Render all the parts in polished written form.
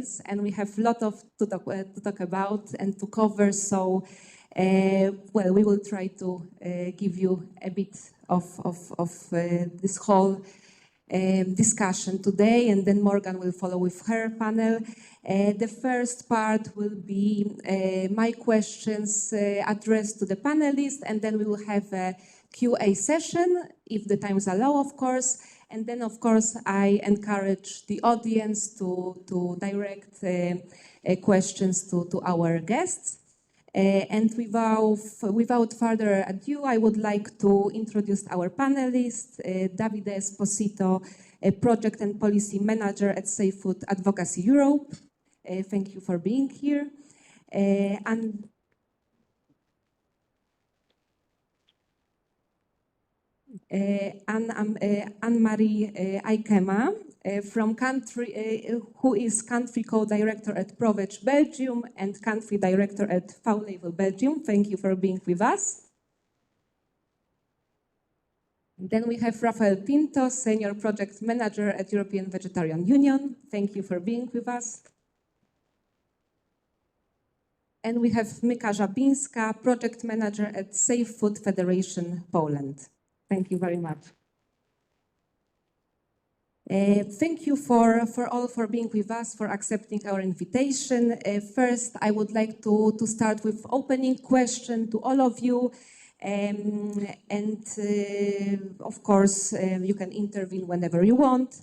minutes, and we have a lot to talk about and to cover. So, well, we will try to give you a bit of this whole discussion today, and then Morgan will follow with her panel. The first part will be my questions addressed to the panelists, and then we will have a Q&A session, if the times allow, of course. And then, of course, I encourage the audience to direct questions to our guests. And without further ado, I would like to introduce our panelists, Davide Esposito, a Project and Policy Manager at Safe Food Advocacy Europe. Thank you for being here. And Anne-Marie Aikema, from who is Country Co-Director at Provech Belgium and Country Director at V-Label Belgium. Thank you for being with us. Then we have Rafael Pinto, Senior Project Manager at European Vegetarian Union. Thank you for being with us. And we have Mika Żabińska, Project Manager at Safe Food Federation Poland. Thank you very much. Thank you for all for being with us, for accepting our invitation. First, I would like to start with opening question to all of you. Of course, you can intervene whenever you want.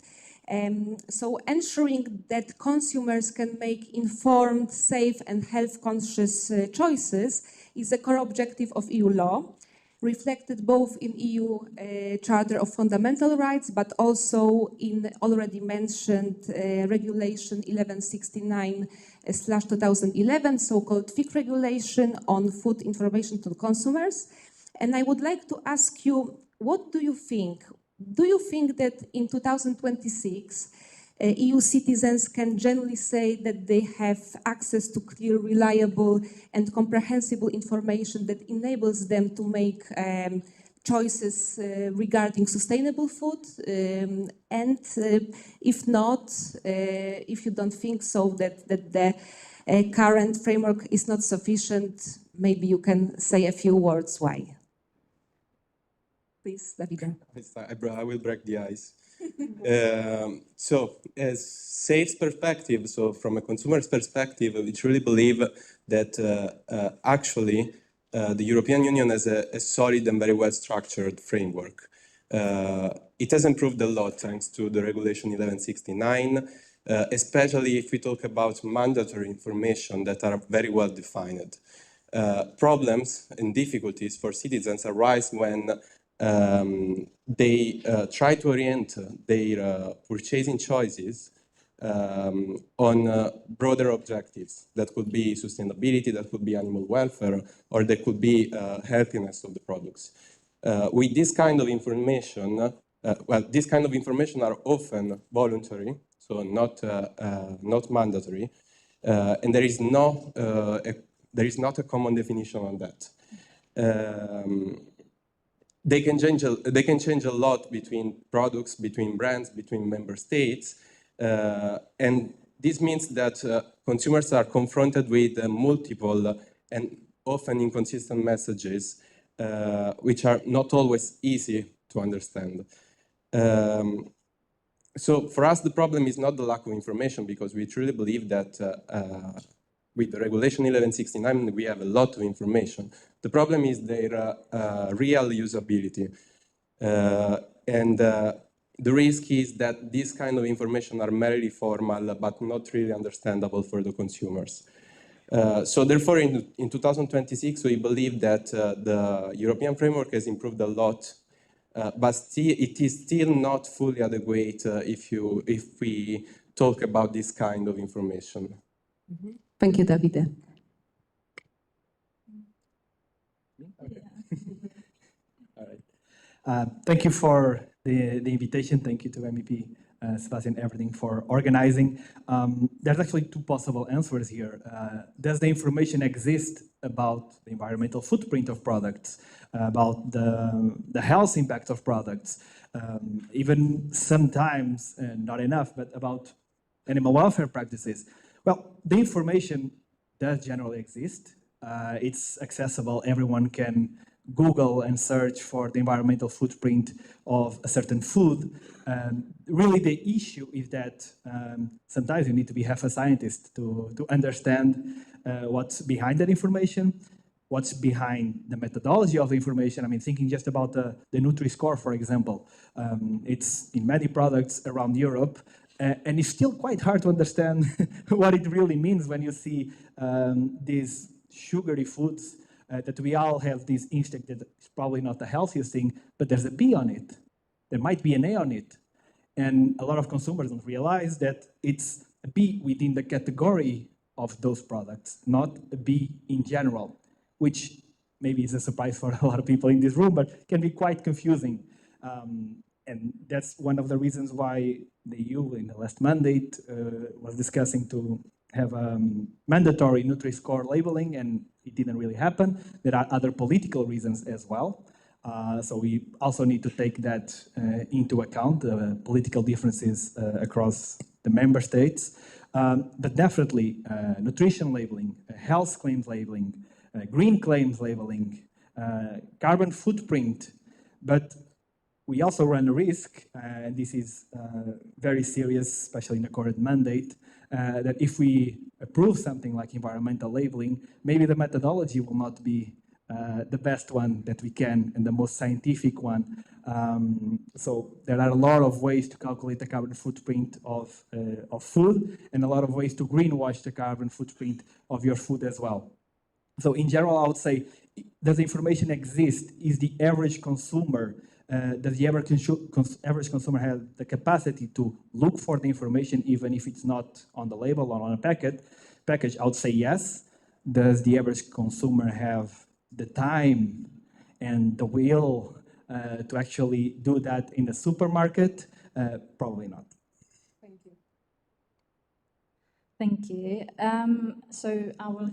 So ensuring that consumers can make informed, safe and health-conscious choices is a core objective of EU law, reflected both in EU Charter of Fundamental Rights, but also in already mentioned Regulation 1169/2011, so-called FIC regulation on food information to consumers. And I would like to ask you, what do you think? Do you think that in 2026, EU citizens can generally say that they have access to clear, reliable and comprehensible information that enables them to make choices regarding sustainable food? If not, if you don't think so, that the current framework is not sufficient, maybe you can say a few words why. Please, Davide. I will break the ice. So, as Safe's perspective, so from a consumer's perspective, we truly believe that actually the European Union has a solid and very well-structured framework. It has improved a lot thanks to the Regulation 1169, especially if we talk about mandatory information that are very well defined. Problems and difficulties for citizens arise when they try to orient their purchasing choices on broader objectives. That could be sustainability, that could be animal welfare, or that could be healthiness of the products. With this kind of information, this kind of information are often voluntary, so not mandatory, and there is not a common definition on that. They can change a lot between products, between brands, between member states, and this means that consumers are confronted with multiple and often inconsistent messages, which are not always easy to understand. So for us, the problem is not the lack of information, because we truly believe that with the Regulation 1169, we have a lot of information. The problem is their real usability. And the risk is that this kind of information are merely formal, but not really understandable for the consumers. So therefore, in 2026, we believe that the European framework has improved a lot, but it is still not fully adequate if we talk about this kind of information. Mm-hmm. Thank you, Davide. Okay. All right. Thank you for the invitation. Thank you to MEP Sebastian Everything for organizing. There's actually two possible answers here. Does the information exist about the environmental footprint of products, about the health impact of products, even sometimes, not enough, but about animal welfare practices? Well, the information does generally exist. It's accessible. Everyone can Google and search for the environmental footprint of a certain food. Really, the issue is that sometimes you need to be half a scientist to understand what's behind that information, what's behind the methodology of the information. I mean, thinking just about the Nutri-Score, for example. It's in many products around Europe, and it's still quite hard to understand what it really means when you see these sugary foods that we all have this instinct that it's probably not the healthiest thing, but there's a B on it. There might be an A on it. And a lot of consumers don't realize that it's a B within the category of those products, not a B in general, which maybe is a surprise for a lot of people in this room, but can be quite confusing. And that's one of the reasons why the EU in the last mandate was discussing to have mandatory Nutri-Score labeling, and it didn't really happen. There are other political reasons as well. So we also need to take that into account, the political differences across the member states. But definitely nutrition labeling, health claims labeling, green claims labeling, carbon footprint. But we also run a risk, and this is very serious, especially in the current mandate, that if we approve something like environmental labeling, maybe the methodology will not be the best one that we can and the most scientific one. So there are a lot of ways to calculate the carbon footprint of food, and a lot of ways to greenwash the carbon footprint of your food as well. So in general, I would say, does the information exist? Is the average consumer, does the average consumer have the capacity to look for the information even if it's not on the label or on a package? I would say yes. Does the average consumer have the time and the will to actually do that in the supermarket? Probably not. Thank you. Thank you. So I will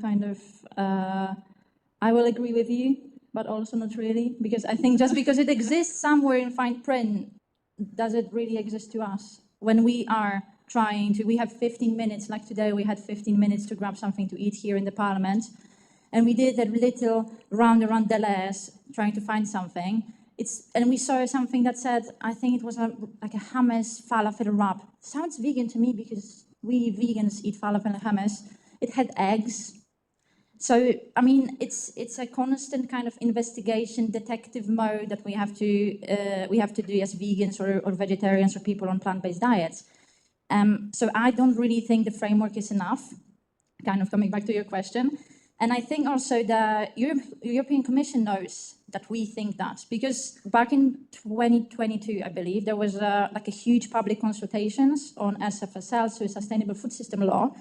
I will agree with you, but also not really, because I think just because it exists somewhere in fine print, does it really exist to us? When we are trying to, we have 15 minutes, like today we had 15 minutes to grab something to eat here in the parliament, and we did a little round around Deleuze trying to find something. And we saw something that said, I think it was like a hummus falafel wrap. Sounds vegan to me because we vegans eat falafel and hummus. It had eggs. So, I mean, it's a constant kind of investigation, detective mode that we have to do as vegans or vegetarians or people on plant-based diets. So I don't really think the framework is enough, kind of coming back to your question. And I think also the European Commission knows that we think that, because back in 2022, I believe, there was like a huge public consultations on SFSL, so Sustainable Food System Law.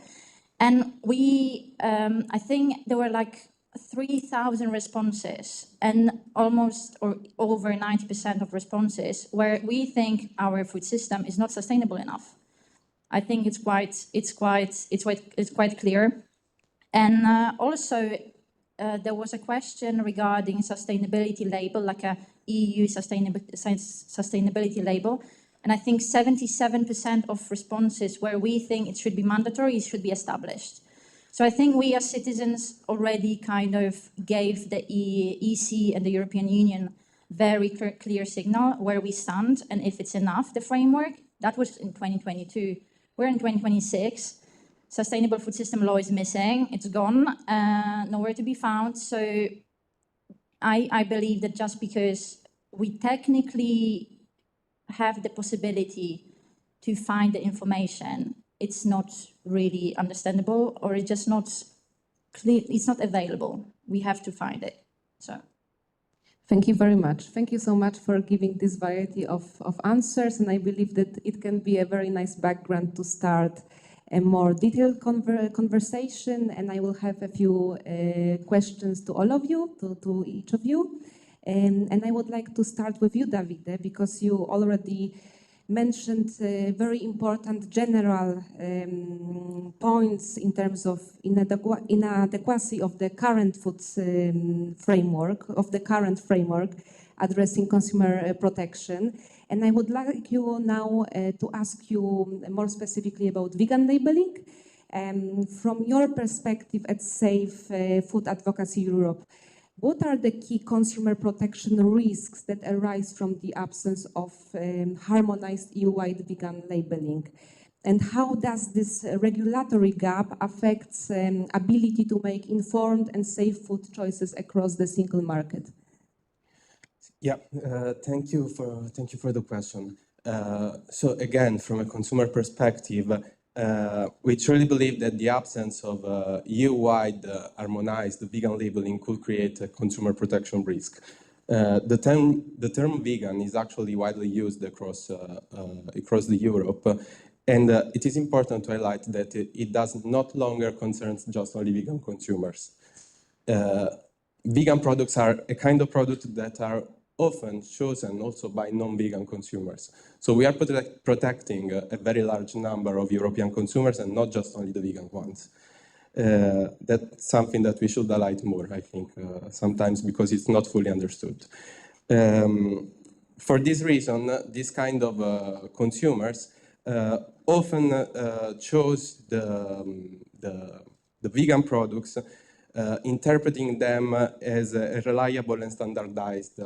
And I think there were like 3,000 responses, and almost or over 90% of responses where we think our food system is not sustainable enough. I think it's quite clear. And also, there was a question regarding sustainability label, like a EU sustainability label. And I think 77% of responses where we think it should be mandatory, it should be established. So I think we as citizens already kind of gave the EC and the European Union very clear signal where we stand and if it's enough, the framework. That was in 2022. We're in 2026. Sustainable Food System Law is missing. It's gone, nowhere to be found. So I believe that just because we technically have the possibility to find the information, it's not really understandable, or it's just not clear, it's not available. We have to find it. So thank you very much. Thank you so much for giving this variety of answers, and I believe that it can be a very nice background to start a more detailed conversation, and I will have a few questions to all of you, to each of you. And I would like to start with you, Davide, because you already mentioned very important general points in terms of inadequacy of the current food framework, addressing consumer protection. And I would like you now to ask you more specifically about vegan labeling From your perspective at Safe Food Advocacy Europe, what are the key consumer protection risks that arise from the absence of harmonized EU-wide vegan labeling? And how does this regulatory gap affect ability to make informed and safe food choices across the single market? Yeah, thank you for the question. So again, from a consumer perspective, we truly believe that the absence of EU-wide harmonized vegan labeling could create a consumer protection risk. The term vegan is actually widely used across the Europe, and it is important to highlight that it does not longer concern just only vegan consumers. Vegan products are a kind of product that are often chosen also by non-vegan consumers. So we are protecting a very large number of European consumers and not just only the vegan ones. That's something that we should highlight more, I think, sometimes because it's not fully understood. For this reason, this kind of consumers often chose the vegan products, interpreting them as a reliable and standardized,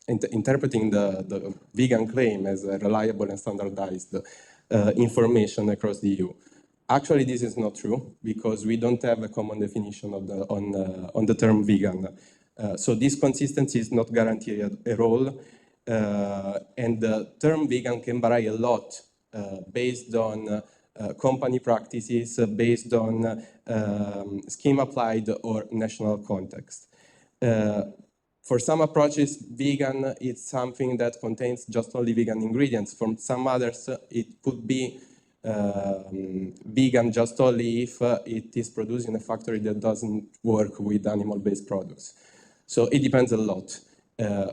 interpreting the vegan claim as a reliable and standardized information across the EU. Actually, this is not true because we don't have a common definition of on the term vegan. So this consistency is not guaranteed at all. And the term vegan can vary a lot based on company practices, based on scheme applied or national context. For some approaches, vegan is something that contains just only vegan ingredients. For some others, it could be vegan just only if it is produced in a factory that doesn't work with animal-based products. So it depends a lot.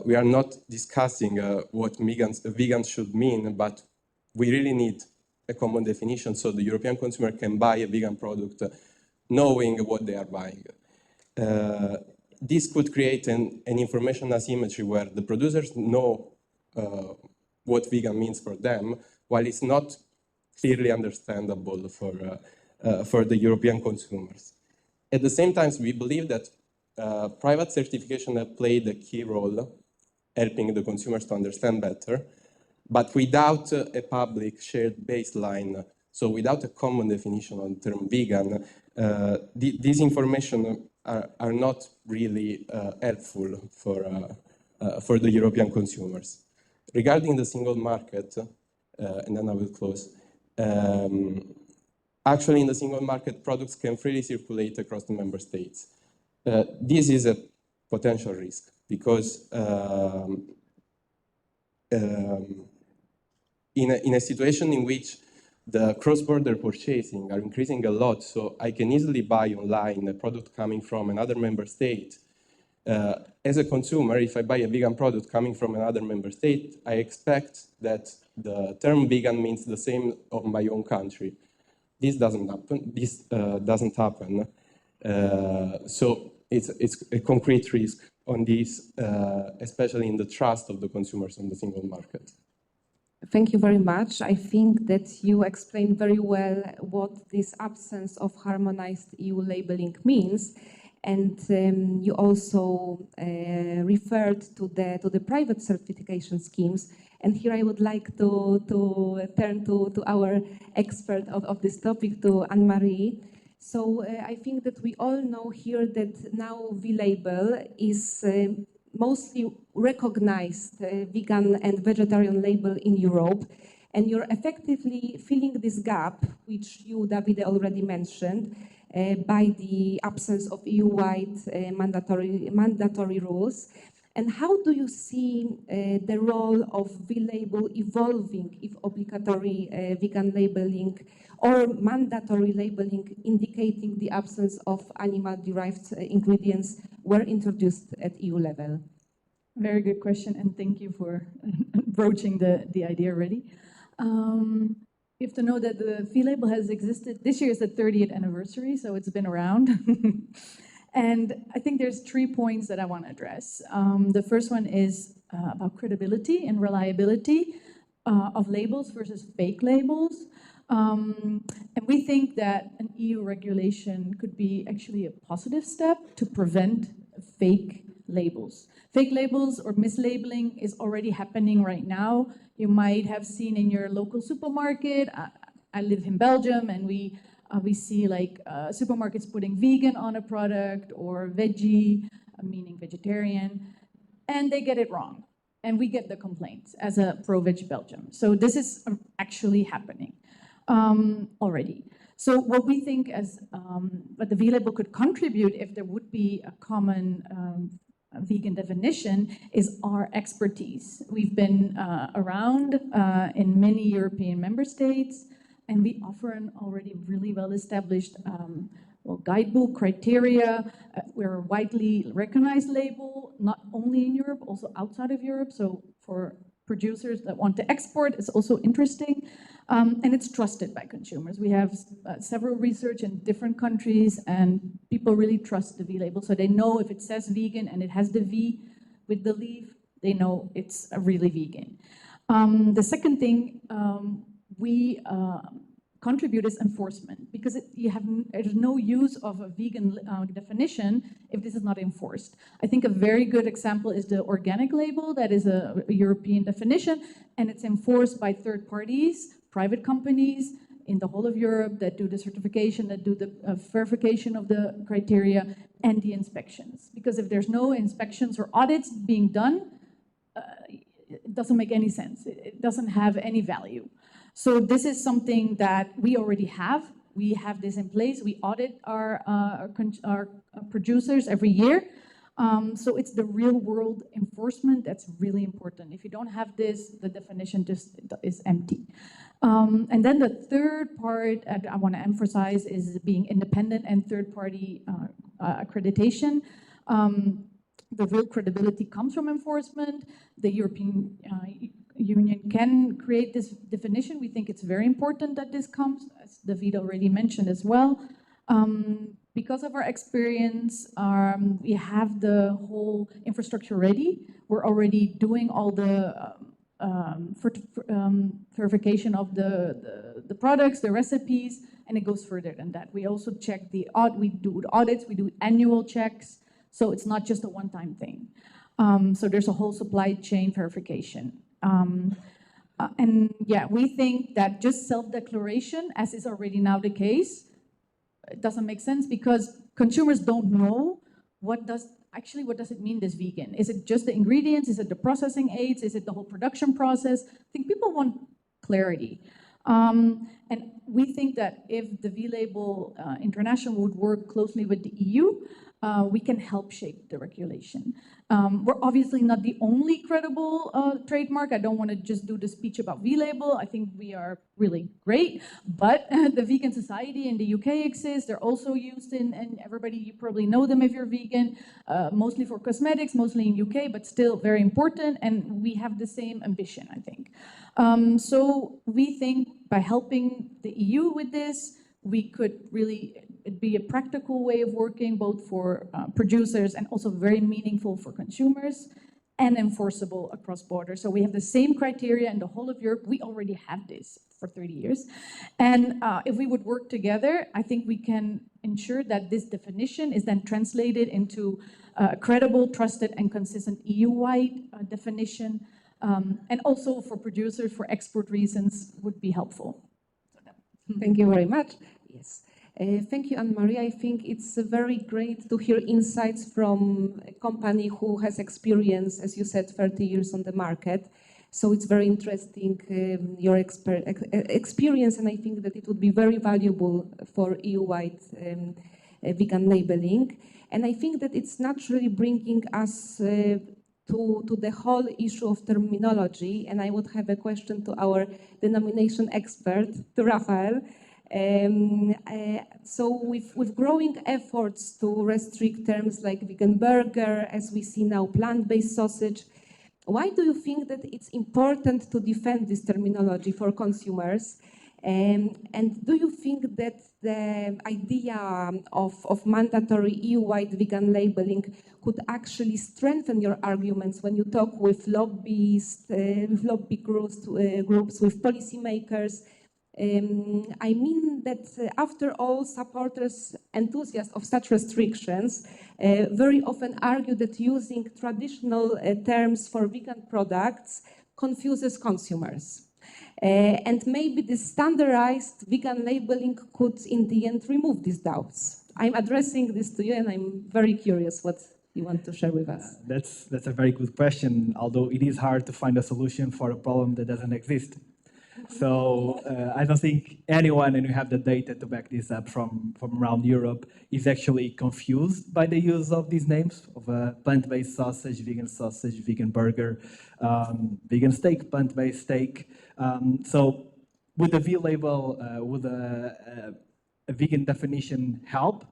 We are not discussing what vegans should mean, but we really need a common definition so the European consumer can buy a vegan product knowing what they are buying. This could create an information asymmetry where the producers know what vegan means for them, while it's not clearly understandable for the European consumers. At the same time, we believe that private certification have played a key role helping the consumers to understand better, but without a public shared baseline, so without a common definition on the term vegan, these information are not really helpful for the European consumers. Regarding the single market, and then I will close, actually in the single market, products can freely circulate across the member states. This is a potential risk because in a situation in which the cross-border purchasing are increasing a lot, so I can easily buy online a product coming from another member state. As a consumer, if I buy a vegan product coming from another member state, I expect that the term vegan means the same of my own country. This doesn't happen. So it's a concrete risk on this, especially in the trust of the consumers on the single market. Thank you very much. I think that you explained very well what this absence of harmonized EU labeling means. And you also referred to the private certification schemes. And here I would like to turn to our expert of this topic, to Anne-Marie. So I think that we all know here that now V-label is mostly recognized vegan and vegetarian label in Europe. And you're effectively filling this gap, which you, Davide, already mentioned, by the absence of EU-wide mandatory rules. And how do you see the role of V-label evolving if obligatory vegan labeling or mandatory labeling indicating the absence of animal-derived ingredients were introduced at EU level? Very good question, and thank you for broaching the idea already. You have to know that the V-label has existed. This year is the 30th anniversary, so it's been around. And I think there's 3 points that I want to address. The first one is about credibility and reliability of labels versus fake labels. And we think that an EU regulation could be actually a positive step to prevent fake labels. Fake labels or mislabeling is already happening right now. You might have seen in your local supermarket. I live in Belgium, and we see like supermarkets putting vegan on a product or veggie, meaning vegetarian, and they get it wrong. And we get the complaints as a pro-veg Belgium. So this is actually happening already. So what we think as what the V-label could contribute if there would be a common vegan definition is our expertise. We've been around in many European member states, and we offer an already really well-established guidebook, criteria. We're a widely recognized label, not only in Europe, also outside of Europe. So for producers that want to export, it's also interesting. And it's trusted by consumers. We have several research in different countries, and people really trust the V label. So they know if it says vegan and it has the V with the leaf, they know it's really vegan. The second thing we contribute is enforcement, because there's no use of a vegan definition if this is not enforced. I think a very good example is the organic label. That is a European definition, and it's enforced by third parties, private companies in the whole of Europe that do the certification, that do the verification of the criteria and the inspections. Because if there's no inspections or audits being done, it doesn't make any sense. It doesn't have any value. So this is something that we already have. We have this in place. We audit our producers every year. So it's the real world enforcement that's really important. If you don't have this, the definition just is empty. And then the third part I want to emphasize is being independent and third-party accreditation. The real credibility comes from enforcement. The European Union can create this definition. We think it's very important that this comes, as David already mentioned as well. Because of our experience, we have the whole infrastructure ready. We're already doing all the verification of the products, the recipes, and it goes further than that. We also check we do audits, we do annual checks, so it's not just a one-time thing. So there's a whole supply chain verification. And yeah, we think that just self-declaration, as is already now the case, it doesn't make sense because consumers don't know what does it mean, this vegan? Is it just the ingredients? Is it the processing aids? Is it the whole production process? I think people want clarity. And we think that if the V-Label International would work closely with the EU, we can help shape the regulation. We're obviously not the only credible trademark. I don't want to just do the speech about V-Label. I think we are really great, but the Vegan Society in the UK exists. They're also used in everybody, you probably know them if you're vegan, mostly for cosmetics, mostly in UK, but still very important, and we have the same ambition, I think. So we think by helping the EU with this, we could really, it'd be a practical way of working both for producers and also very meaningful for consumers and enforceable across borders. So we have the same criteria in the whole of Europe. We already have this for 30 years. And if we would work together, I think we can ensure that this definition is then translated into a credible, trusted, and consistent EU-wide definition. And also for producers, for export reasons, would be helpful. Thank you very much. Yes. Thank you, Anne-Marie. I think it's very great to hear insights from a company who has experience, as you said, 30 years on the market. So it's very interesting, your experience, and I think that it would be very valuable for EU-wide vegan labeling. And I think that it's naturally bringing us to the whole issue of terminology, and I would have a question to our denomination expert, to Rafael. So with growing efforts to restrict terms like vegan burger, as we see now plant-based sausage, why do you think that it's important to defend this terminology for consumers? And do you think that the idea of mandatory EU-wide vegan labeling could actually strengthen your arguments when you talk with lobbyists, with lobby groups, with policymakers, I mean that after all, supporters, enthusiasts of such restrictions very often argue that using traditional terms for vegan products confuses consumers. And maybe this standardized vegan labeling could in the end remove these doubts. I'm addressing this to you and I'm very curious what you want to share with us. That's a very good question, although it is hard to find a solution for a problem that doesn't exist. So I don't think anyone, and we have the data to back this up from around Europe, is actually confused by the use of these names of plant-based sausage, vegan burger, vegan steak, plant-based steak. So would the V label, would a vegan definition help?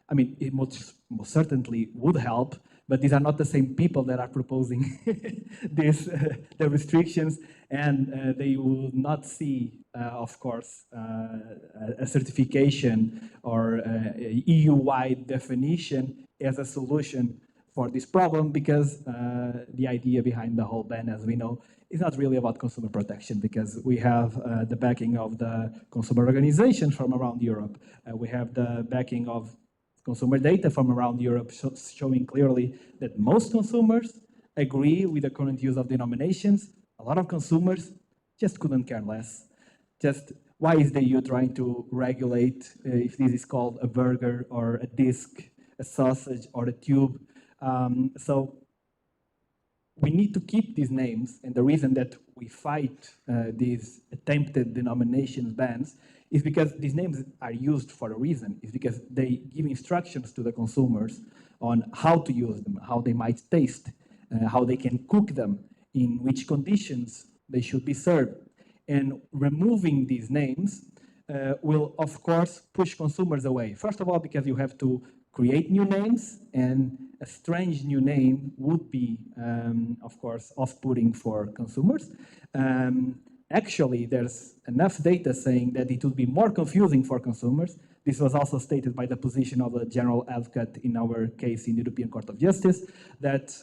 I mean, it most certainly would help, but these are not the same people that are proposing this, the restrictions, and they will not see, of course, a certification or a EU-wide definition as a solution for this problem, because the idea behind the whole ban, as we know, is not really about consumer protection, because we have the backing of the consumer organizations from around Europe. We have the backing of consumer data from around Europe showing clearly that most consumers agree with the current use of denominations. A lot of consumers just couldn't care less. Just why is the EU trying to regulate if this is called a burger or a disc, a sausage or a tube? So we need to keep these names, and the reason that we fight these attempted denominations bans is because these names are used for a reason. It's because they give instructions to the consumers on how to use them, how they might taste, how they can cook them, in which conditions they should be served. And removing these names will, of course, push consumers away. First of all, because you have to create new names, and a strange new name would be, of course, off-putting for consumers. Actually, there's enough data saying that it would be more confusing for consumers. This was also stated by the position of the general advocate in our case in the European Court of Justice, that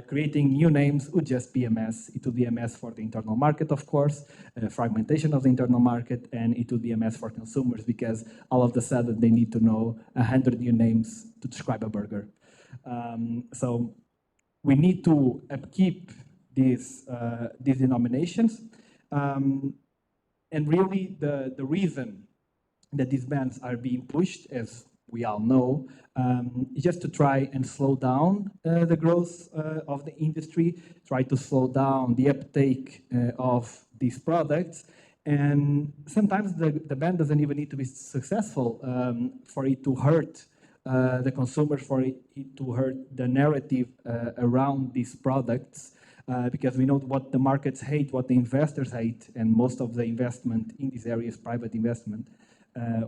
creating new names would just be a mess. It would be a mess for the internal market, of course, fragmentation of the internal market, and it would be a mess for consumers because all of a sudden they need to know 100 new names to describe a burger. So we need to upkeep these denominations. And really, the reason that these bans are being pushed, as we all know, is just to try and slow down the growth of the industry, try to slow down the uptake of these products. And sometimes the ban doesn't even need to be successful for it to hurt the consumer, for it to hurt the narrative around these products. Because we know what the markets hate, what the investors hate, and most of the investment in this area is private investment.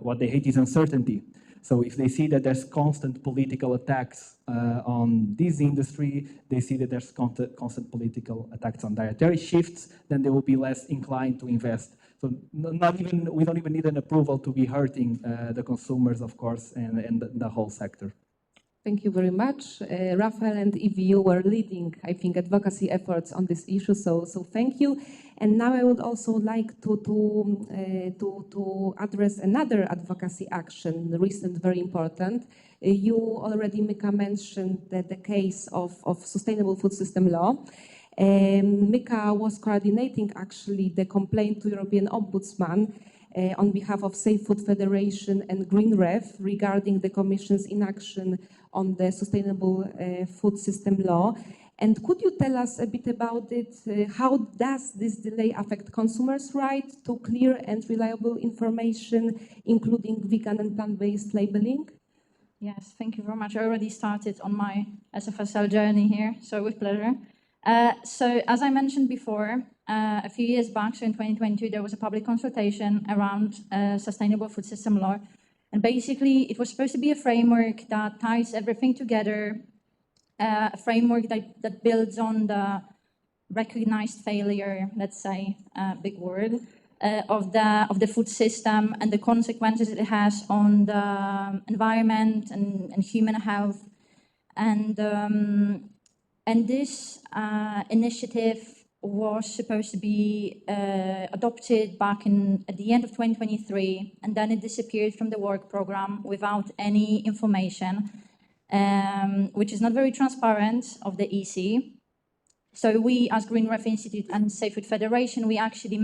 What they hate is uncertainty. So if they see that there's constant political attacks on this industry, they see that there's constant political attacks on dietary shifts, then they will be less inclined to invest. So we don't even need an approval to be hurting the consumers, of course, and the whole sector. Thank you very much. Rafael and Evie, you were leading, I think, advocacy efforts on this issue, so thank you. And now I would also like to address another advocacy action, recent, very important. You already, Mika, mentioned that the case of sustainable food system law. Mika was coordinating actually the complaint to European Ombudsman on behalf of Safe Food Federation and Green Ref regarding the Commission's inaction on the sustainable food system law. And could you tell us a bit about it? How does this delay affect consumers' right to clear and reliable information, including vegan and plant-based labeling? Yes, thank you very much. I already started on my SFSL journey here, so with pleasure. So as I mentioned before, a few years back, so in 2022, there was a public consultation around sustainable food system law. And basically, it was supposed to be a framework that ties everything together, a framework that builds on the recognized failure, let's say, big word, of the food system and the consequences it has on the environment and human health. And this initiative was supposed to be adopted back at the end of 2023, and then it disappeared from the work program without any information, which is not very transparent of the EC. So we, as Green Ref Institute and Safe Food Federation, we actually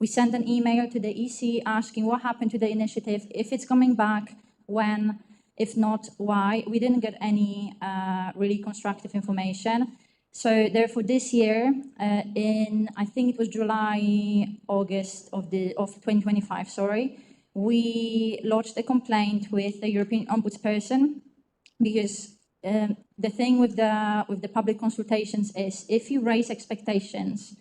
we sent an email to the EC asking what happened to the initiative, if it's coming back, when, if not, why. We didn't get any really constructive information. So therefore this year, I think it was July, August of 2025, we lodged a complaint with the European Ombudsperson, because the thing with the public consultations is, if you raise expectations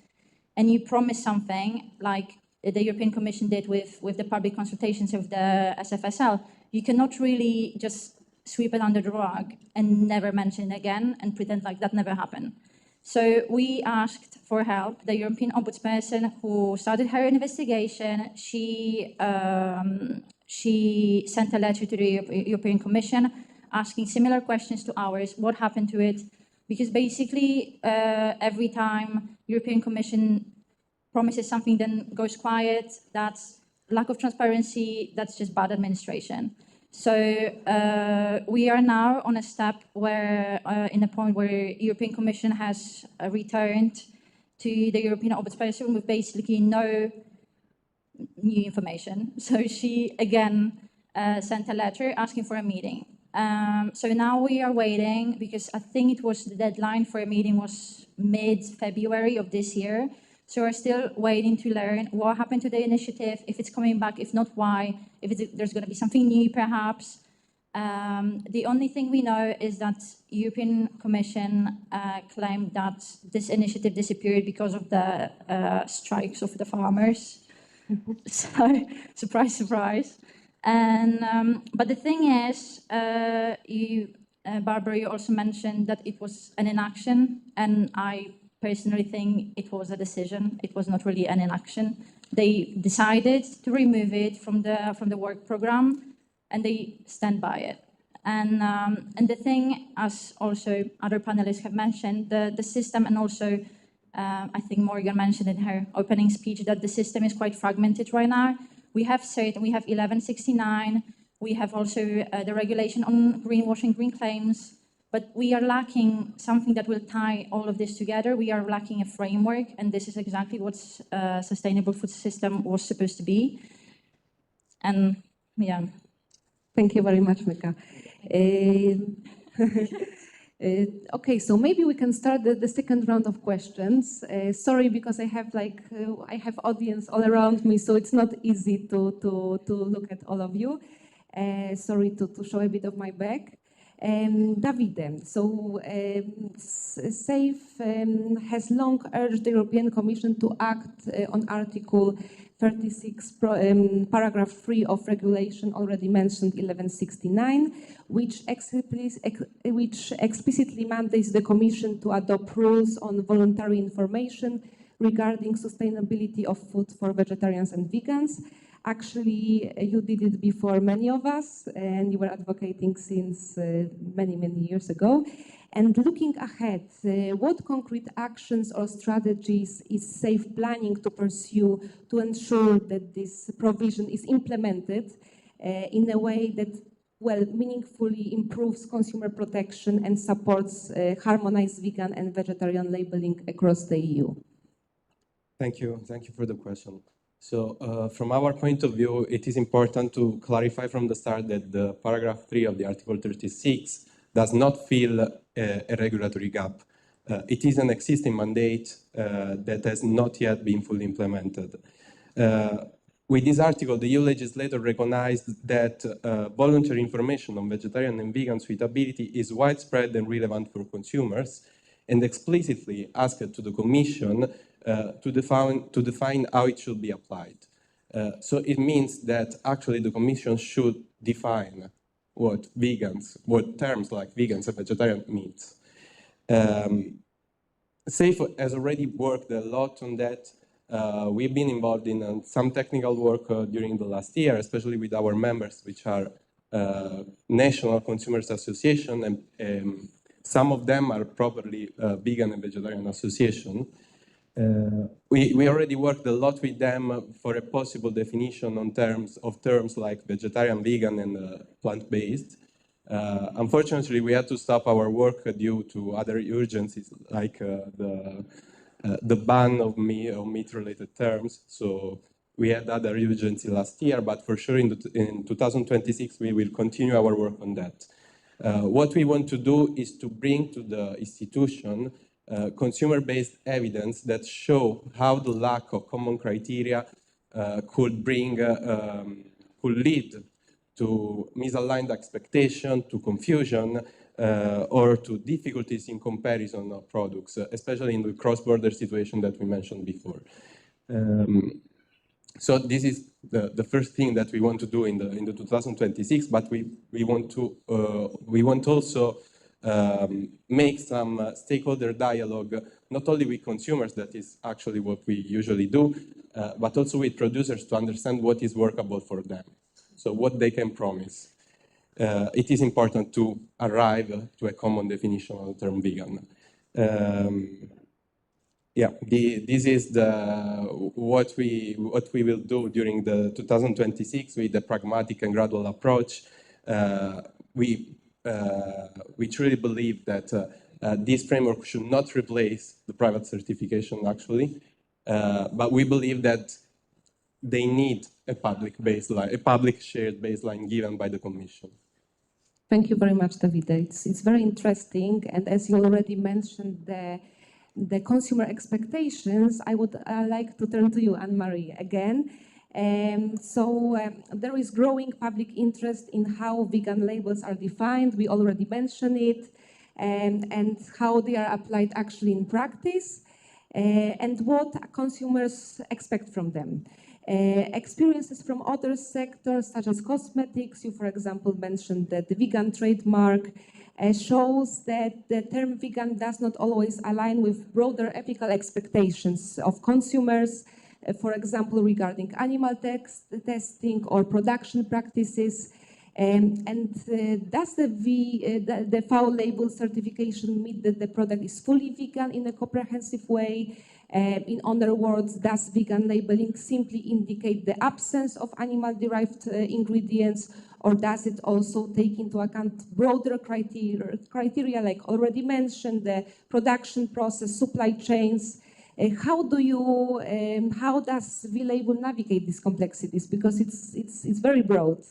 and you promise something, like the European Commission did with the public consultations of the SFSL, you cannot really just sweep it under the rug and never mention it again and pretend like that never happened. So we asked for help. The European Ombudsperson, who started her investigation, she sent a letter to the European Commission asking similar questions to ours. What happened to it? Because basically, every time European Commission promises something, then goes quiet, that's lack of transparency, that's just bad administration. So we are now on a step where, in a point where European Commission has returned to the European Ombudsperson with basically no new information. So she again sent a letter asking for a meeting. So now we are waiting, because I think it was the deadline for a meeting was mid-February of this year. So we're still waiting to learn what happened to the initiative, if it's coming back, if not, why, if there's going to be something new, perhaps. The only thing we know is that European Commission claimed that this initiative disappeared because of the strikes of the farmers. So, surprise, surprise. And but the thing is, Barbara, you also mentioned that it was an inaction, and I personally think it was a decision. It was not really an inaction. They decided to remove it from the work program, and they stand by it. And the thing, as also other panelists have mentioned, the system, and also I think Morgan mentioned in her opening speech that the system is quite fragmented right now. We have 1169. We have also the regulation on greenwashing, green claims. But we are lacking something that will tie all of this together. We are lacking a framework, and this is exactly what sustainable food system was supposed to be. And yeah. Thank you very much, Mika. Okay, so maybe we can start the second round of questions. Sorry, because I have audience all around me, so it's not easy to look at all of you. Sorry to show a bit of my back. Davide, so SAFE has long urged the European Commission to act on Article 36, paragraph 3 of regulation already mentioned 1169, which explicitly mandates the Commission to adopt rules on voluntary information regarding sustainability of food for vegetarians and vegans. Actually, you did it before many of us, and you were advocating since many, many years ago. And looking ahead, what concrete actions or strategies is SAFE planning to pursue to ensure that this provision is implemented in a way that, well, meaningfully improves consumer protection and supports harmonized vegan and vegetarian labeling across the EU? Thank you for the question. So from our point of view, it is important to clarify from the start that the paragraph 3 of the Article 36 does not fill a regulatory gap. It is an existing mandate that has not yet been fully implemented. With this article, the EU legislator recognized that voluntary information on vegetarian and vegan suitability is widespread and relevant for consumers, and explicitly asked to the Commission to define how it should be applied. So it means that actually the Commission should define what terms like vegans and vegetarian means. SAFE has already worked a lot on that. We've been involved in some technical work during the last year, especially with our members, which are National Consumers Association, and some of them are properly vegan and vegetarian association. We already worked a lot with them for a possible definition on terms like vegetarian, vegan, and plant-based. Unfortunately, we had to stop our work due to other urgencies, like the ban of meat-related terms. So we had other urgency last year, but for sure in 2026 we will continue our work on that. What we want to do is to bring to the institution consumer-based evidence that show how the lack of common criteria could lead to misaligned expectation, to confusion, or to difficulties in comparison of products, especially in the cross-border situation that we mentioned before. So this is the first thing that we want to do in the 2026, but we want also make some stakeholder dialogue, not only with consumers, that is actually what we usually do, but also with producers to understand what is workable for them, so what they can promise. It is important to arrive to a common definition of the term vegan. This is what we will do during the 2026 with the pragmatic and gradual approach. We truly believe that this framework should not replace the private certification, actually, but we believe that they need a public baseline, a public shared baseline given by the Commission. Thank you very much, Davide. It's very interesting, and as you already mentioned, the consumer expectations, I would like to turn to you, Anne-Marie, again. There is growing public interest in how vegan labels are defined. We already mentioned it, and how they are applied actually in practice, and what consumers expect from them. Experiences from other sectors, such as cosmetics, you, for example, mentioned that the vegan trademark shows that the term vegan does not always align with broader ethical expectations of consumers, for example, regarding animal testing or production practices. Does the FAO label certification mean that the product is fully vegan in a comprehensive way? In other words, does vegan labeling simply indicate the absence of animal-derived ingredients, or does it also take into account broader criteria like already mentioned, the production process, supply chains? How does V-Label navigate these complexities? Because it's very broad.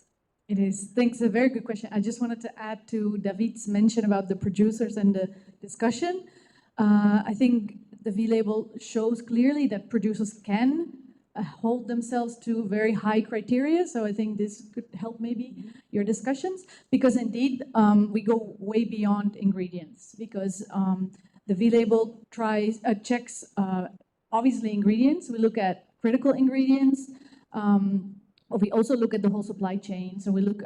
It is. Thanks. A very good question. I just wanted to add to David's mention about the producers and the discussion. I think the V-Label shows clearly that producers can hold themselves to very high criteria. So I think this could help maybe your discussions, because indeed we go way beyond ingredients, because the V-Label checks obviously ingredients. We look at critical ingredients. We also look at the whole supply chain. So we look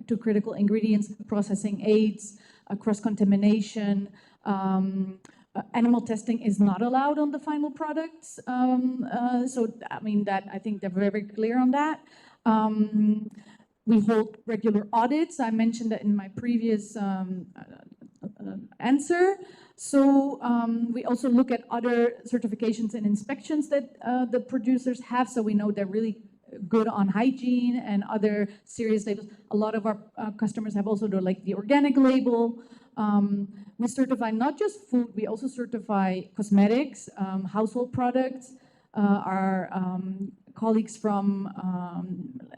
to critical ingredients, processing aids, cross-contamination. Animal testing is not allowed on the final products. So, I mean, I think they're very clear on that. We hold regular audits. I mentioned that in my previous answer. So we also look at other certifications and inspections that the producers have, so we know they're really good on hygiene and other serious labels. A lot of our customers have also the organic label. We certify not just food, we also certify cosmetics, household products. Our colleagues from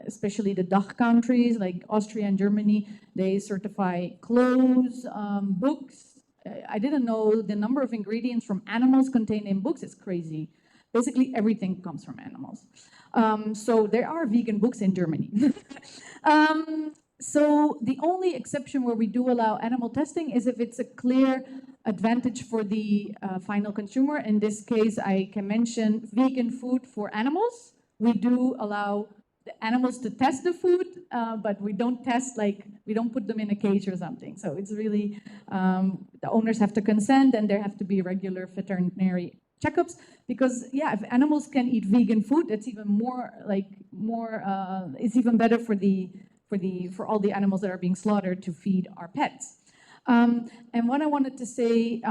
especially the DACH countries like Austria and Germany, they certify clothes, books. I didn't know the number of ingredients from animals contained in books is crazy. Basically everything comes from animals. So there are vegan books in Germany. So the only exception where we do allow animal testing is if it's a clear advantage for the final consumer. In this case, I can mention vegan food for animals. We do allow the animals to test the food, but we don't test, we don't put them in a cage or something. So it's really, the owners have to consent, and there have to be regular veterinary checkups, because if animals can eat vegan food, that's even it's even better for all the animals that are being slaughtered to feed our pets. And what I wanted to say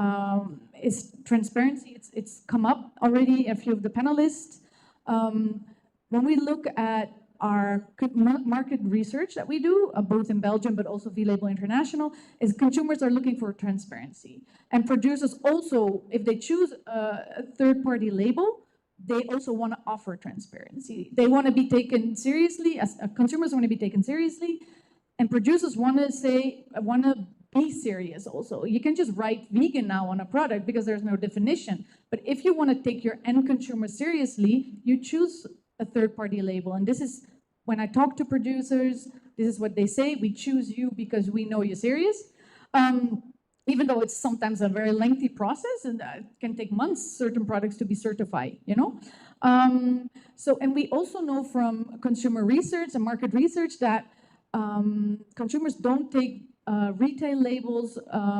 is transparency. It's come up already, a few of the panelists. When we look at our market research that we do, both in Belgium but also V-Label International, is consumers are looking for transparency. And producers also, if they choose a third-party label, they also want to offer transparency. They want to be taken seriously, as consumers want to be taken seriously, and producers want to be serious also. You can just write vegan now on a product because there's no definition. But if you want to take your end consumer seriously, you choose a third-party label. And this is, when I talk to producers, this is what they say: we choose you because we know you're serious. Even though it's sometimes a very lengthy process and it can take months, certain products to be certified, you know? And we also know from consumer research and market research that consumers don't take retail labels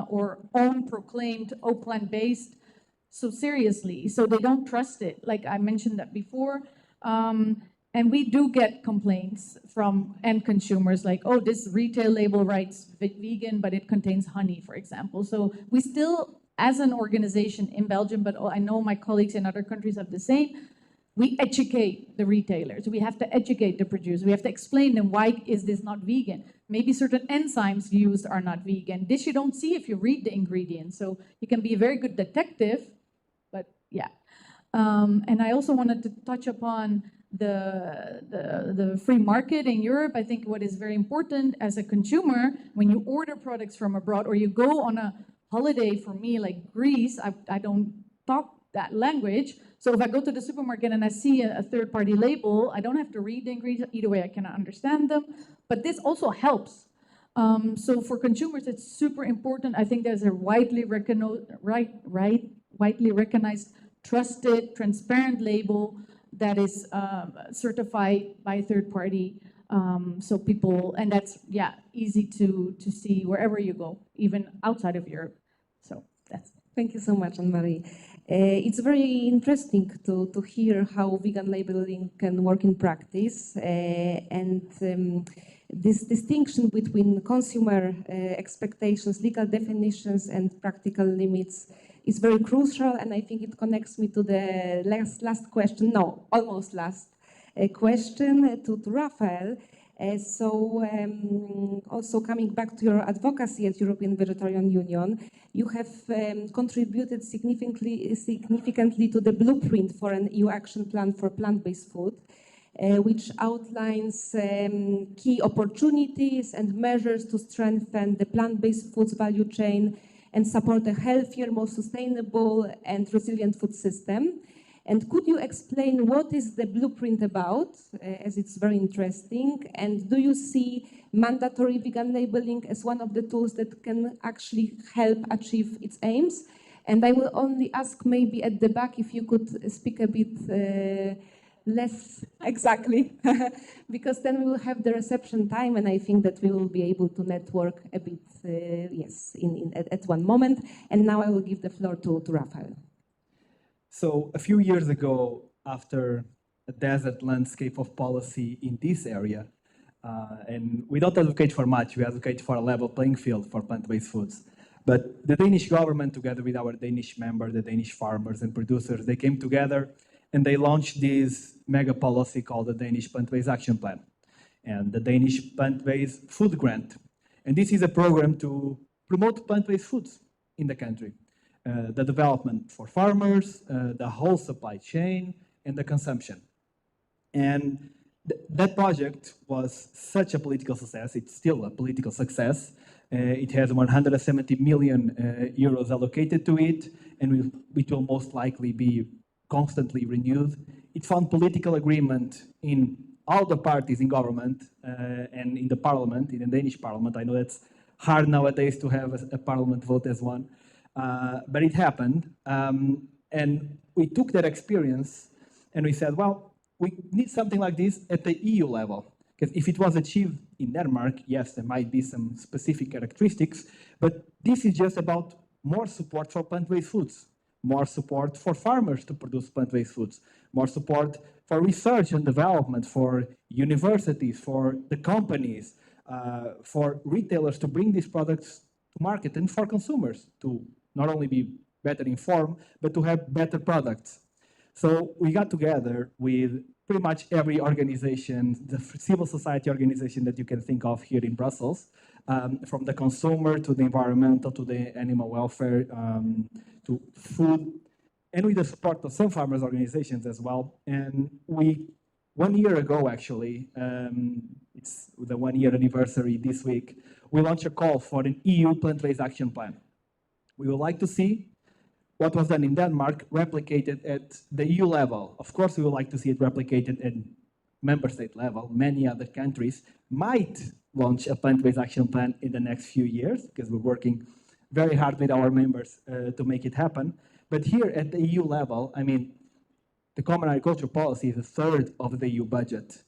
or own proclaimed plant-based so seriously, so they don't trust it. Like I mentioned that before. And we do get complaints from end consumers like, oh, this retail label writes vegan, but it contains honey, for example. So we still, as an organization in Belgium, but I know my colleagues in other countries have the same, we educate the retailers. We have to educate the producers. We have to explain them, why is this not vegan? Maybe certain enzymes used are not vegan. This you don't see if you read the ingredients. So you can be a very good detective, but yeah. And I also wanted to touch upon the free market in Europe. I think what is very important as a consumer, when you order products from abroad or you go on a holiday, for me, like Greece, I don't talk that language. So if I go to the supermarket and I see a third-party label, I don't have to read the ingredients. Either way, I cannot understand them. But this also helps. So for consumers, it's super important. I think there's a widely recognized, trusted, transparent label that is certified by a third party. So people, and that's, yeah, easy to see wherever you go, even outside of Europe. So that's. Thank you so much, Anne-Marie. It's very interesting to hear how vegan labeling can work in practice, and this distinction between consumer expectations, legal definitions, and practical limits is very crucial, and I think it connects me to the last question, no, almost last question to Raphael. Also coming back to your advocacy at European Vegetarian Union, you have contributed significantly to the blueprint for an EU action plan for plant-based food, which outlines key opportunities and measures to strengthen the plant-based foods value chain and support a healthier, more sustainable and resilient food system. And could you explain what is the blueprint about, as it's very interesting, and do you see mandatory vegan labeling as one of the tools that can actually help achieve its aims? And I will only ask maybe at the back if you could speak a bit less exactly, because then we will have the reception time, and I think that we will be able to network a bit, yes, at one moment. And now I will give the floor to Raphael. So a few years ago, after a desert landscape of policy in this area, and we don't advocate for much, we advocate for a level playing field for plant-based foods. But the Danish government, together with our Danish member, the Danish farmers and producers, they came together and they launched this mega policy called the Danish Plant-Based Action Plan and the Danish Plant-Based Food Grant. And this is a program to promote plant-based foods in the country. The development for farmers, the whole supply chain, and the consumption. And that project was such a political success. It's still a political success. It has 170 million euros allocated to it, and it will most likely be constantly renewed. It found political agreement in all the parties in government and in the parliament, in the Danish parliament. I know that's hard nowadays to have a parliament vote as one. But it happened, and we took that experience and we said, well, we need something like this at the EU level. Because if it was achieved in Denmark, yes, there might be some specific characteristics, but this is just about more support for plant-based foods, more support for farmers to produce plant-based foods, more support for research and development, for universities, for the companies, for retailers to bring these products to market and for consumers to not only be better informed, but to have better products. So we got together with pretty much every organization, the civil society organization that you can think of here in Brussels, from the consumer to the environmental to the animal welfare to food, and with the support of some farmers organizations as well. And we, 1 year ago actually, it's the 1 year anniversary this week, we launched a call for an EU plant-based action plan. We would like to see what was done in Denmark replicated at the EU level. Of course, we would like to see it replicated at member state level. Many other countries might launch a plant-based action plan in the next few years because we're working very hard with our members to make it happen. But here at the EU level, I mean, the Common Agricultural Policy is a third of the EU budget.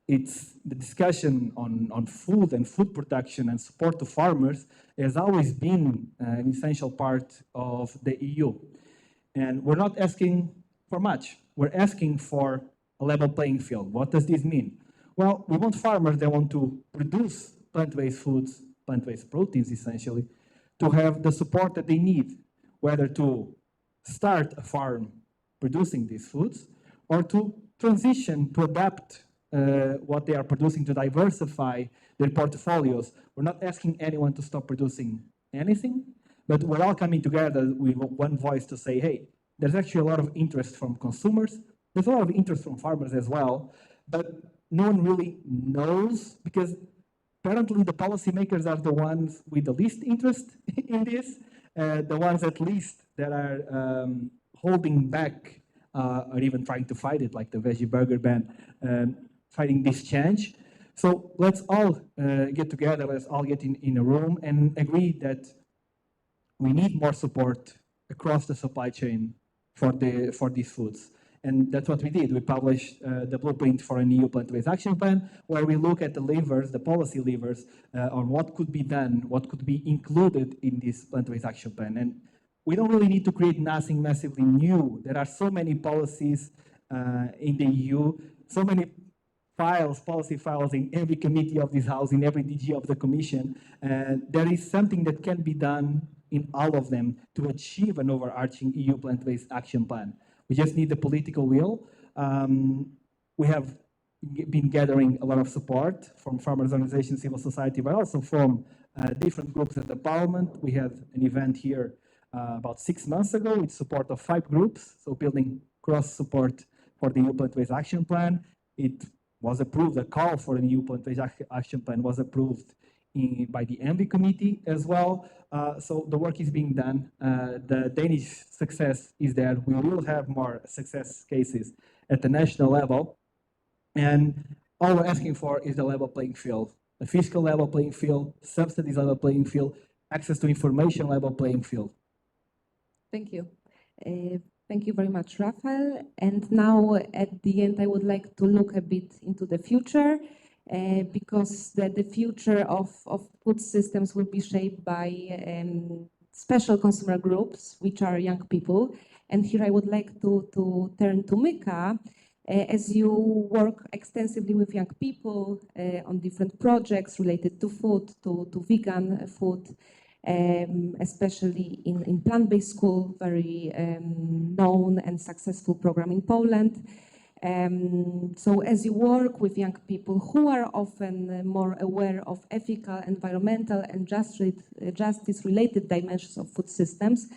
It's the discussion on food and food production and support to farmers has always been an essential part of the EU. And we're not asking for much. We're asking for a level playing field. What does this mean? Well, we want farmers that want to produce plant-based foods, plant-based proteins essentially, to have the support that they need, whether to start a farm producing these foods or to transition, to adapt what they are producing to diversify their portfolios. We're not asking anyone to stop producing anything, but we're all coming together with one voice to say, hey, there's actually a lot of interest from consumers. There's a lot of interest from farmers as well, but no one really knows because apparently the policymakers are the ones with the least interest in this, the ones at least that are holding back or even trying to fight it, like the veggie burger ban, fighting this change. So let's all get together, let's all get in a room and agree that we need more support across the supply chain for these foods. And that's what we did. We published the blueprint for an EU plant-based action plan, where we look at the levers, the policy levers, on what could be done, what could be included in this plant-based action plan. And we don't really need to create nothing massively new. There are so many policies in the EU, so many files, policy files in every committee of this house, in every DG of the Commission. There is something that can be done in all of them to achieve an overarching EU plant-based action plan. We just need the political will. We have been gathering a lot of support from farmers' organizations, civil society, but also from different groups at the Parliament. We had an event here about 6 months ago with support of 5 groups, so building cross-support for the EU plant-based action plan. It was approved, a call for the EU plant-based action plan was approved by the ENVI committee as well. So the work is being done. The Danish success is there. We will have more success cases at the national level. And all we're asking for is the level playing field, the fiscal level playing field, subsidies level playing field, access to information level playing field. Thank you. Thank you very much, Rafael. And now at the end, I would like to look a bit into the future. Because the future of food systems will be shaped by special consumer groups, which are young people. And here I would like to turn to Mika, as you work extensively with young people on different projects related to food, to vegan food, especially in plant-based school, very known and successful program in Poland. So as you work with young people who are often more aware of ethical, environmental, and justice-related dimensions of food systems,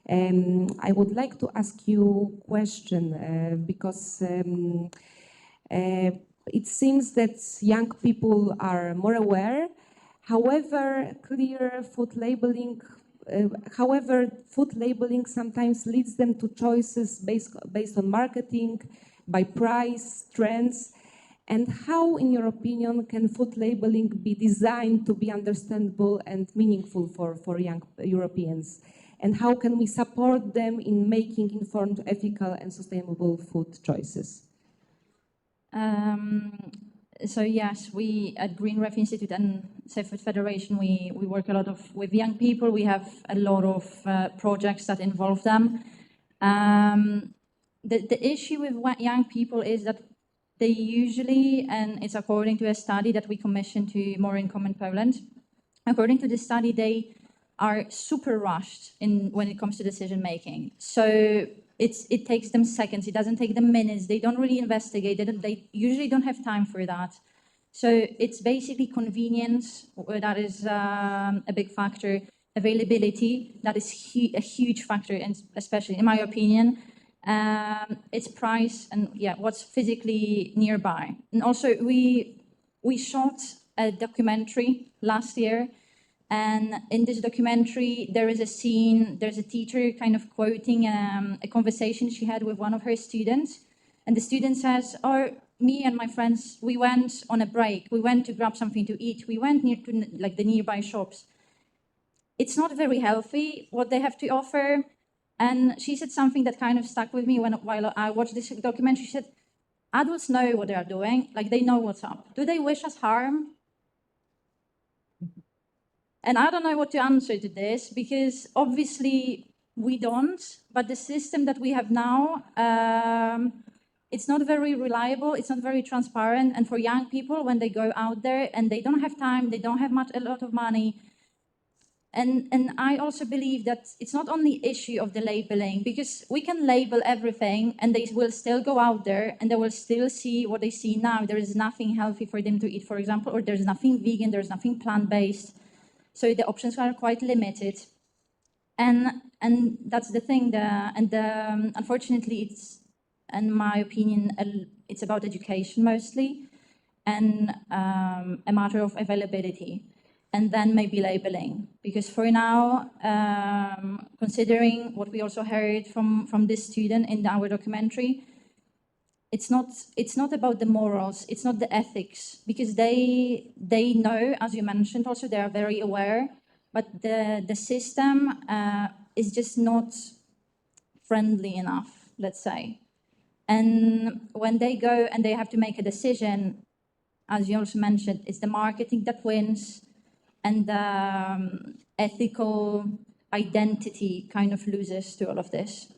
I would like to ask you a question because it seems that young people are more aware. However, food labeling sometimes leads them to choices based on marketing, by price, trends, and how, in your opinion, can food labeling be designed to be understandable and meaningful for young Europeans? And how can we support them in making informed, ethical, and sustainable food choices? So yes, we at Green Ref Institute and Safe Food Federation, we work a lot with young people. We have a lot of projects that involve them. The issue with young people is that they usually, and it's according to a study that we commissioned to More Income in Poland, according to the study, they are super rushed when it comes to decision making. So it takes them seconds. It doesn't take them minutes. They don't really investigate. They usually don't have time for that. So it's basically convenience, that is a big factor. Availability, that is a huge factor, and especially in my opinion. It's price and what's physically nearby. And also we shot a documentary last year, and in this documentary there is a scene, there's a teacher kind of quoting a conversation she had with one of her students, and the student says, "Oh, me and my friends, we went on a break, we went to grab something to eat, we went near to like the nearby shops. It's not very healthy what they have to offer." And she said something that kind of stuck with me while I watched this documentary. She said, "Adults know what they are doing, like they know what's up. Do they wish us harm?" And I don't know what to answer to this, because obviously we don't, but the system that we have now, it's not very reliable, it's not very transparent. And for young people, when they go out there and they don't have time, they don't have a lot of money. And I also believe that it's not only issue of the labeling, because we can label everything and they will still go out there and they will still see what they see now. There is nothing healthy for them to eat, for example, or there's nothing vegan, there's nothing plant-based. So the options are quite limited. And that's the thing, unfortunately, it's, in my opinion, it's about education mostly, and a matter of availability, and then maybe labeling. Because for now, considering what we also heard from this student in our documentary, it's not about the morals, it's not the ethics, because they know, as you mentioned also, they are very aware, but the system is just not friendly enough, let's say. And when they go and they have to make a decision, as you also mentioned, it's the marketing that wins, and the ethical identity kind of loses to all of this.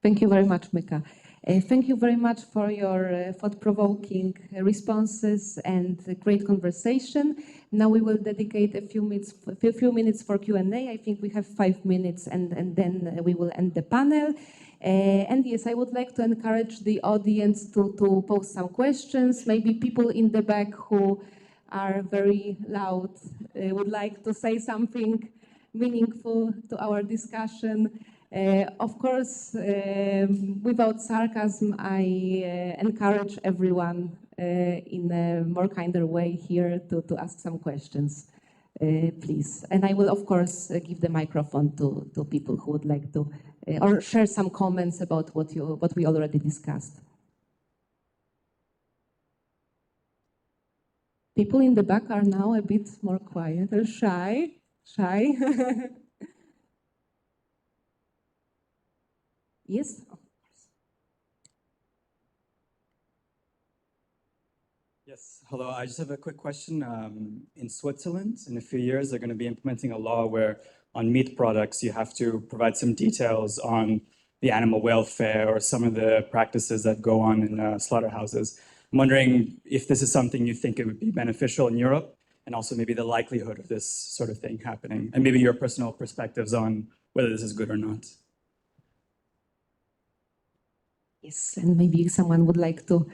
Thank you very much, Mika. Thank you very much for your thought-provoking responses and great conversation. Now we will dedicate a few minutes for Q&A. I think we have 5 minutes, and then we will end the panel. And yes, I would like to encourage the audience to pose some questions. Maybe people in the back who are very loud would like to say something meaningful to our discussion. Of course, without sarcasm, I encourage everyone in a more kinder way here to ask some questions, please. And I will, of course, give the microphone to people who would like to or share some comments about what we already discussed. People in the back are now a bit more quiet or shy. Yes? Yes, hello. I just have a quick question. In Switzerland, in a few years, they're going to be implementing a law where on meat products, you have to provide some details on the animal welfare or some of the practices that go on in slaughterhouses. I'm wondering if this is something you think it would be beneficial in Europe, and also maybe the likelihood of this sort of thing happening, and maybe your personal perspectives on whether this is good or not. Yes, and maybe someone would like to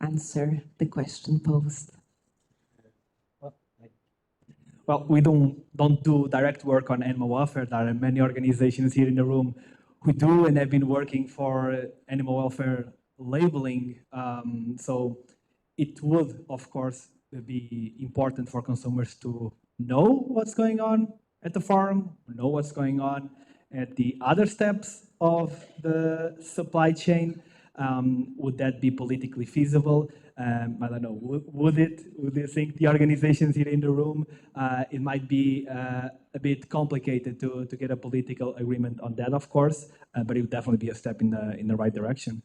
answer the question posed. Well, we don't do direct work on animal welfare. There are many organizations here in the room who do and have been working for animal welfare labeling. So it would, of course, be important for consumers to know what's going on at the farm, know what's going on at the other steps of the supply chain. Would that be politically feasible? I don't know. Would you think the organizations here in the room, it might be a bit complicated to get a political agreement on that, of course, but it would definitely be a step in the right direction.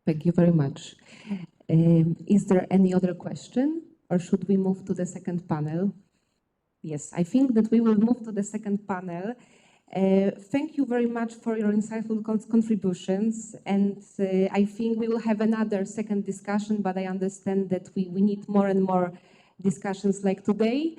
Thank you very much. Is there any other question, or should we move to the second panel? Yes, I think that we will move to the second panel. Thank you very much for your insightful contributions, and I think we will have another second discussion, but I understand that we need more and more discussions like today.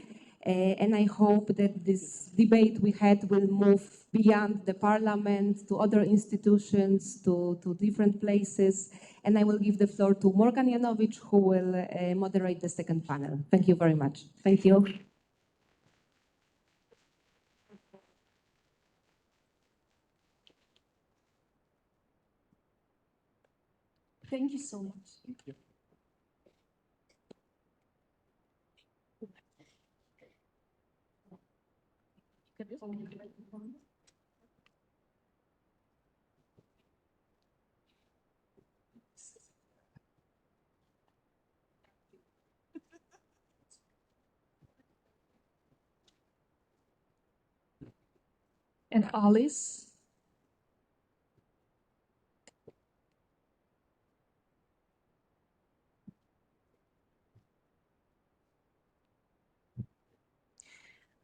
And I hope that this debate we had will move beyond the parliament to other institutions, to different places. And I will give the floor to Morgan Janowicz, who will moderate the second panel. Thank you very much. Thank you. Thank you so much. Thank you. And Alice?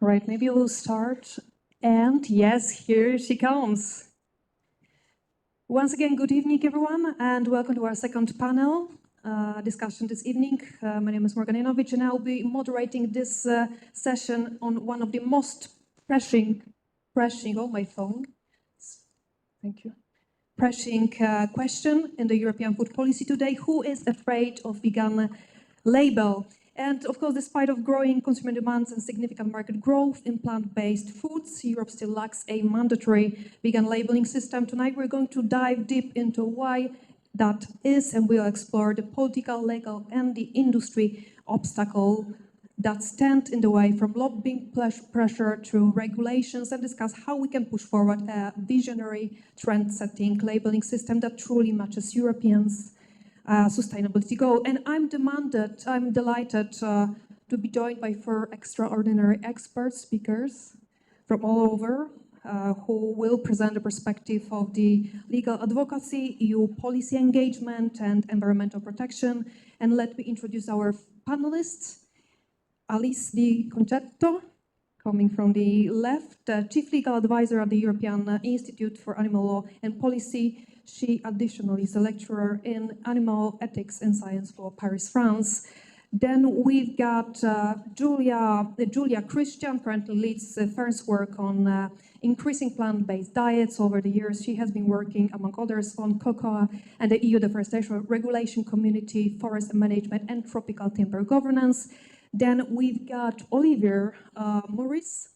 Right, maybe we'll start. And yes, here she comes. Once again, good evening, everyone, and welcome to our second panel discussion this evening. My name is Morgan Janowicz, and I'll be moderating this session on one of the most pressing, oh, my phone. Thank you. Pressing question in the European food policy today: who is afraid of vegan label? And of course, despite of growing consumer demands and significant market growth in plant-based foods, Europe still lacks a mandatory vegan labeling system. Tonight, we're going to dive deep into why that is, and we'll explore the political, legal, and the industry obstacle that stand in the way, from lobbying pressure to regulations, and discuss how we can push forward a visionary, trend-setting labeling system that truly matches Europeans' sustainability goal. And I'm delighted to be joined by 4 extraordinary expert speakers from all over, who will present the perspective of the legal advocacy, EU policy engagement, and environmental protection. And let me introduce our panelists. Alice Di Concetto, coming from the left, Chief Legal Advisor at the European Institute for Animal Law and Policy. She additionally is a lecturer in animal ethics and science law, Paris, France. Then we've got Julia Christian, currently leads Fern's work on increasing plant-based diets over the years. She has been working, among others, on cocoa and the EU Deforestation Regulation Community, forest management, and tropical timber governance. Then we've got Olivier Maurice,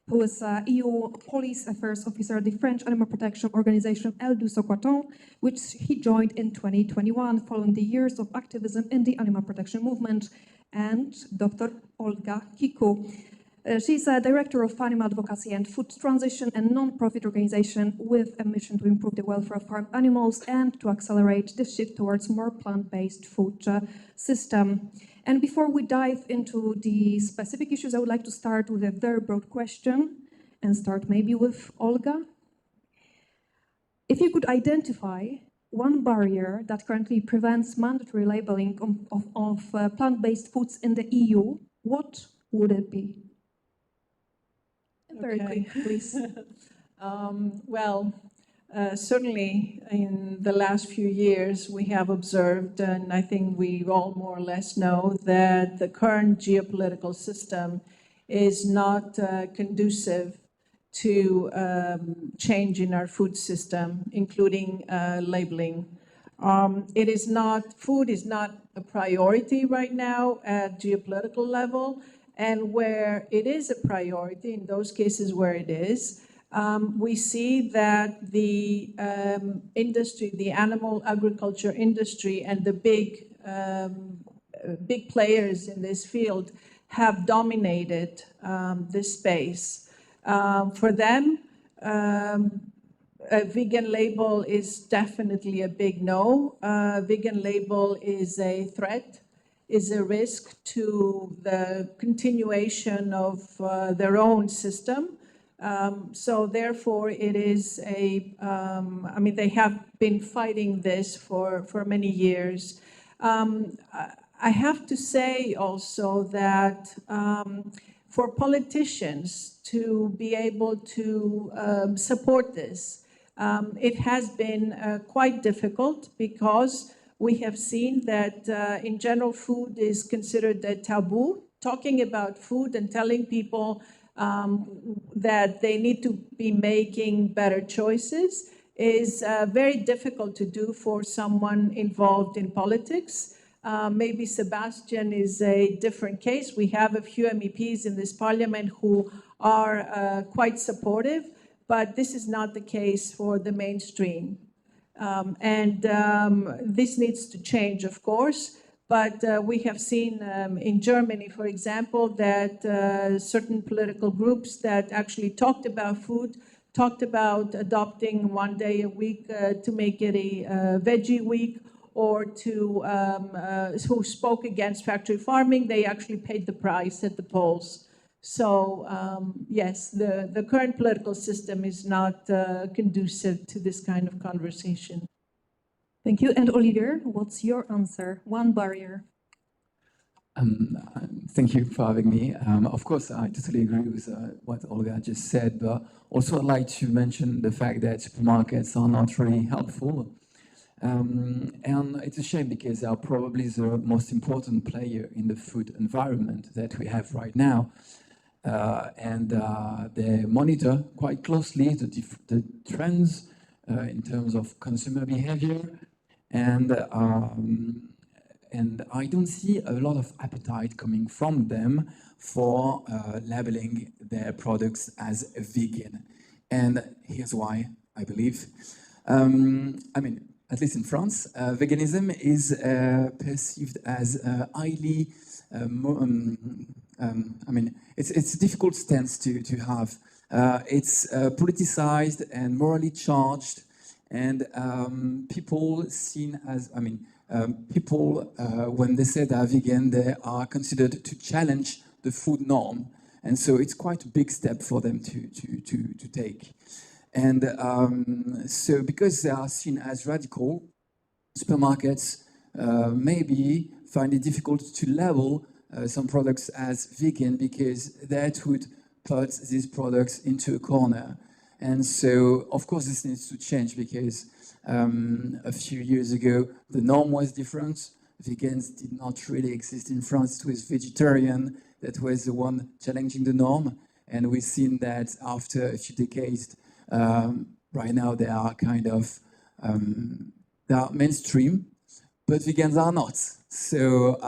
who is EU Police Affairs Officer at the French animal protection organization Elle du Socoton, which he joined in 2021 following the years of activism in the animal protection movement, and Dr. Olga Kiku. She's a director of animal advocacy and food transition and non-profit organization with a mission to improve the welfare of farm animals and to accelerate the shift towards more plant-based food system. And before we dive into the specific issues, I would like to start with a very broad question and start maybe with Olga. If you could identify one barrier that currently prevents mandatory labeling of plant-based foods in the EU, what would it be? Very quick, please. Certainly in the last few years, we have observed, and I think we all more or less know, that the current geopolitical system is not conducive to change in our food system, including labeling. Food is not a priority right now at geopolitical level, and where it is a priority, in those cases where it is, we see that the industry, the animal agriculture industry, and the big players in this field have dominated this space. For them, a vegan label is definitely a big no. Vegan label is a threat, is a risk to the continuation of their own system. So therefore, it is they have been fighting this for many years. I have to say also that for politicians to be able to support this, it has been quite difficult, because we have seen that in general, food is considered a taboo talking about food and telling people that they need to be making better choices is very difficult to do for someone involved in politics. Maybe Sebastian is a different case. We have a few MEPs in this parliament who are quite supportive, but this is not the case for the mainstream. This needs to change, of course. But we have seen in Germany, for example, that certain political groups that actually talked about food, talked about adopting 1 day a week to make it a veggie week, or who spoke against factory farming, they actually paid the price at the polls. So yes, the current political system is not conducive to this kind of conversation. Thank you. And Olivier, what's your answer? One barrier. Thank you for having me. Of course, I totally agree with what Olga just said, but also I'd like to mention the fact that supermarkets are not really helpful. And it's a shame because they are probably the most important player in the food environment that we have right now. They monitor quite closely the trends in terms of consumer behavior. And I don't see a lot of appetite coming from them for labeling their products as vegan. And here's why, I believe. At least in France, veganism is perceived as highly, it's a difficult stance to have. It's politicized and morally charged, and people seen as, when they say they are vegan, they are considered to challenge the food norm. And so it's quite a big step for them to take. And so because they are seen as radical, supermarkets maybe find it difficult to label some products as vegan because that would put these products into a corner. And so, of course, this needs to change because a few years ago, the norm was different. Vegans did not really exist in France. It was vegetarian that was the one challenging the norm. And we've seen that after a few decades, right now they are kind of, they are mainstream, but vegans are not. So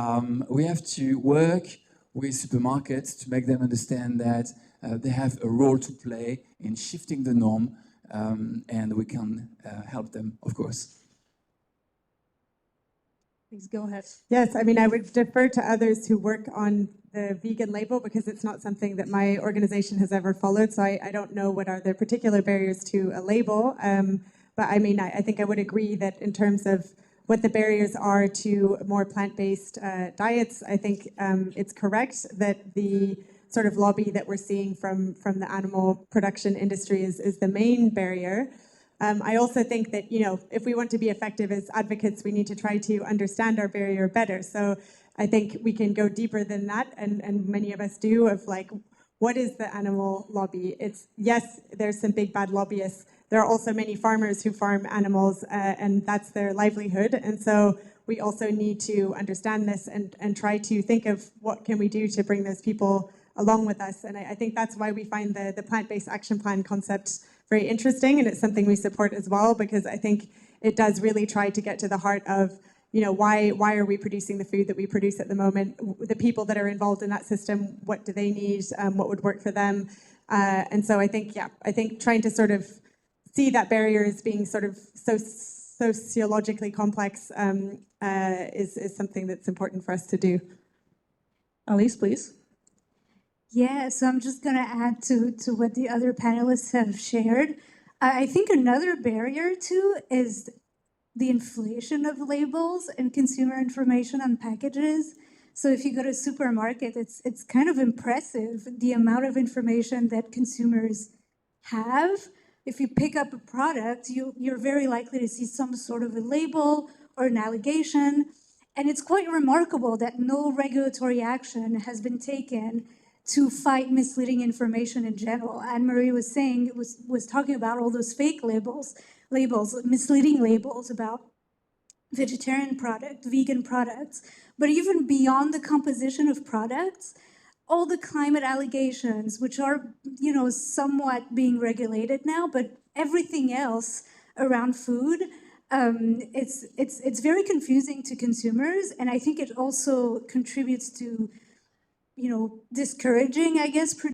we have to work with supermarkets to make them understand that they have a role to play in shifting the norm, and we can help them, of course. Please go ahead. Yes, I would defer to others who work on the vegan label because it's not something that my organization has ever followed. So I don't know what are the particular barriers to a label. But I think I would agree that in terms of what the barriers are to more plant-based diets, I think it's correct that the sort of lobby that we're seeing from the animal production industry is the main barrier. I also think that, if we want to be effective as advocates, we need to try to understand our barrier better. So I think we can go deeper than that, and many of us do, of like, what is the animal lobby? Yes, there's some big bad lobbyists. There are also many farmers who farm animals, and that's their livelihood. And so we also need to understand this and try to think of what can we do to bring those people along with us. And I think that's why we find the plant-based action plan concept very interesting, and it's something we support as well, because I think it does really try to get to the heart of, why are we producing the food that we produce at the moment? The people that are involved in that system, what do they need? What would work for them? And so I think trying to sort of see that barrier as being sort of so sociologically complex is something that's important for us to do. Alice, please. Yeah, so I'm just going to add to what the other panelists have shared. I think another barrier too is the inflation of labels and consumer information on packages. So if you go to a supermarket, it's kind of impressive the amount of information that consumers have. If you pick up a product, you're very likely to see some sort of a label or an allegation. And it's quite remarkable that no regulatory action has been taken to fight misleading information in general. Anne-Marie was saying, was talking about all those fake labels, misleading labels about vegetarian product, vegan products, but even beyond the composition of products, all the climate allegations, which are, somewhat being regulated now, but everything else around food, it's very confusing to consumers, and I think it also contributes to, discouraging, I guess,